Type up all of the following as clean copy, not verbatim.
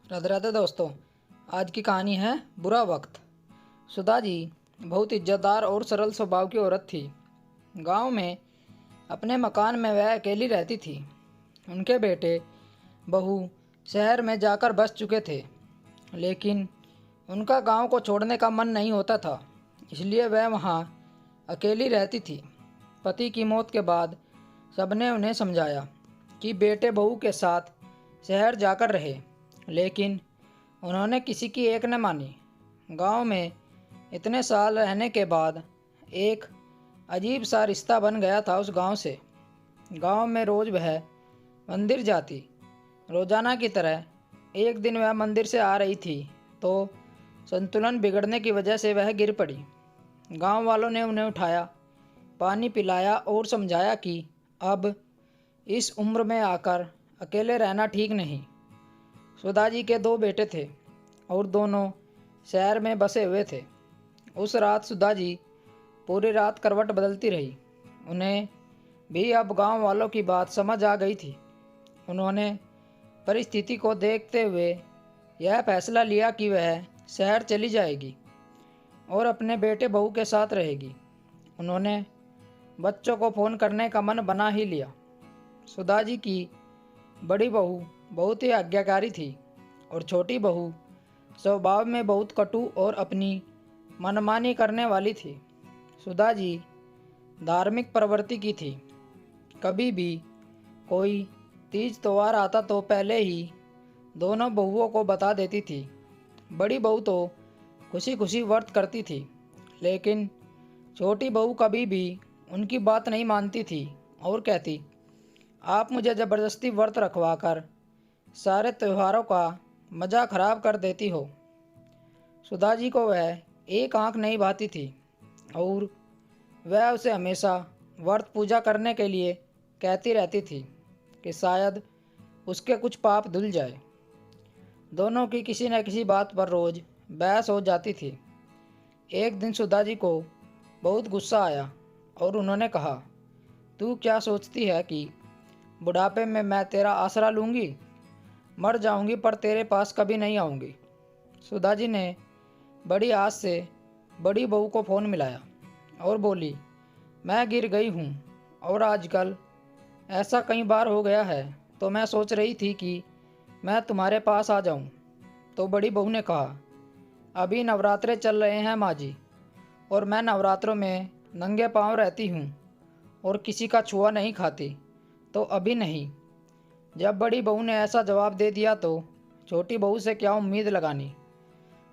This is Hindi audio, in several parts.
राधे राधे दोस्तों। आज की कहानी है बुरा वक्त। सुधा जी बहुत इज्जतदार और सरल स्वभाव की औरत थी। गांव में अपने मकान में वह अकेली रहती थी। उनके बेटे बहू शहर में जाकर बस चुके थे, लेकिन उनका गांव को छोड़ने का मन नहीं होता था, इसलिए वह वहां अकेली रहती थी। पति की मौत के बाद सबने उन्हें समझाया कि बेटे बहू के साथ शहर जाकर रहे, लेकिन उन्होंने किसी की एक न मानी। गांव में इतने साल रहने के बाद एक अजीब सा रिश्ता बन गया था उस गांव से। गांव में रोज़ वह मंदिर जाती। रोज़ाना की तरह एक दिन वह मंदिर से आ रही थी तो संतुलन बिगड़ने की वजह से वह गिर पड़ी। गांव वालों ने उन्हें उठाया, पानी पिलाया और समझाया कि अब इस उम्र में आकर अकेले रहना ठीक नहीं। सुधा जी के 2 बेटे थे और दोनों शहर में बसे हुए थे। उस रात सुधा जी पूरी रात करवट बदलती रही। उन्हें भी अब गांव वालों की बात समझ आ गई थी। उन्होंने परिस्थिति को देखते हुए यह फैसला लिया कि वह शहर चली जाएगी और अपने बेटे बहू के साथ रहेगी। उन्होंने बच्चों को फ़ोन करने का मन बना ही लिया। सुधा जी की बड़ी बहू बहुत ही आज्ञाकारी थी और छोटी बहू स्वभाव में बहुत कटु और अपनी मनमानी करने वाली थी। सुधा जी धार्मिक प्रवृत्ति की थी। कभी भी कोई तीज त्योहार आता तो पहले ही दोनों बहुओं को बता देती थी। बड़ी बहू तो खुशी खुशी व्रत करती थी, लेकिन छोटी बहू कभी भी उनकी बात नहीं मानती थी और कहती, आप मुझे ज़बरदस्ती व्रत रखवा कर सारे त्योहारों का मज़ा ख़राब कर देती हो। सुधा जी को वह एक आंख नहीं भाती थी और वह उसे हमेशा व्रत पूजा करने के लिए कहती रहती थी कि शायद उसके कुछ पाप धुल जाए। दोनों की किसी न किसी बात पर रोज़ बहस हो जाती थी। एक दिन सुधा जी को बहुत गुस्सा आया और उन्होंने कहा, तू क्या सोचती है कि बुढ़ापे में मैं तेरा आसरा लूँगी? मर जाऊँगी पर तेरे पास कभी नहीं आऊँगी। सुधा जी ने बड़ी आस से बड़ी बहू को फ़ोन मिलाया और बोली, मैं गिर गई हूँ और आजकल ऐसा कई बार हो गया है, तो मैं सोच रही थी कि मैं तुम्हारे पास आ जाऊँ। तो बड़ी बहू ने कहा, अभी नवरात्रे चल रहे हैं माँ जी, और मैं नवरात्रों में नंगे पाँव रहती हूँ और किसी का छुआ नहीं खाती, तो अभी नहीं। जब बड़ी बहू ने ऐसा जवाब दे दिया तो छोटी बहू से क्या उम्मीद लगानी,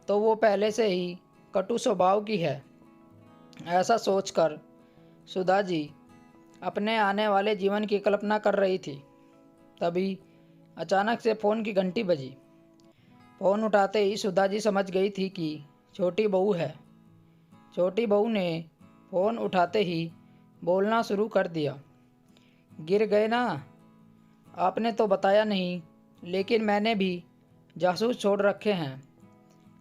तो वो पहले से ही कटु स्वभाव की है। ऐसा सोचकर सुधा जी अपने आने वाले जीवन की कल्पना कर रही थी। तभी अचानक से फ़ोन की घंटी बजी। फ़ोन उठाते ही सुधा जी समझ गई थी कि छोटी बहू है। छोटी बहू ने फ़ोन उठाते ही बोलना शुरू कर दिया, गिर गए ना? आपने तो बताया नहीं, लेकिन मैंने भी जासूस छोड़ रखे हैं।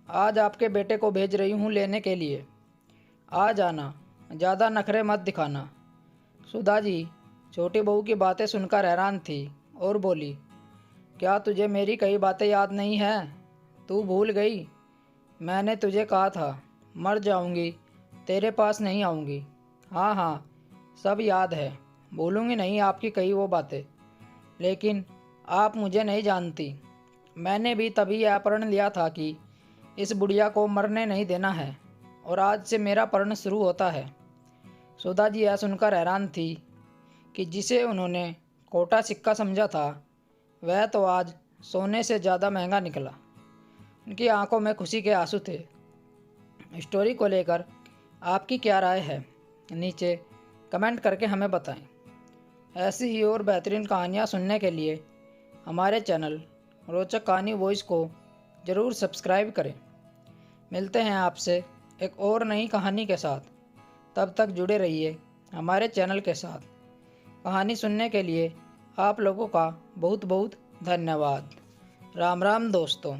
आज आपके बेटे को भेज रही हूँ लेने के लिए। आ जाना, ज़्यादा नखरे मत दिखाना। सुधा जी छोटी बहू की बातें सुनकर हैरान थी और बोली, क्या तुझे मेरी कई बातें याद नहीं हैं? तू भूल गई? मैंने तुझे कहा था मर जाऊँगी, तेरे पास नहीं आऊँगी। हाँ हाँ, सब याद है, भूलूँगी नहीं आपकी कही वो बातें। लेकिन आप मुझे नहीं जानती। मैंने भी तभी यह प्रण लिया था कि इस बुढ़िया को मरने नहीं देना है, और आज से मेरा प्रण शुरू होता है। सुधा जी यह सुनकर हैरान थी कि जिसे उन्होंने खोटा सिक्का समझा था, वह तो आज सोने से ज़्यादा महंगा निकला। उनकी आंखों में खुशी के आंसू थे। स्टोरी को लेकर आपकी क्या राय है, नीचे कमेंट करके हमें बताएं। ऐसी ही और बेहतरीन कहानियाँ सुनने के लिए हमारे चैनल रोचक कहानी वॉइस को ज़रूर सब्सक्राइब करें। मिलते हैं आपसे एक और नई कहानी के साथ। तब तक जुड़े रहिए हमारे चैनल के साथ। कहानी सुनने के लिए आप लोगों का बहुत बहुत धन्यवाद। राम राम दोस्तों।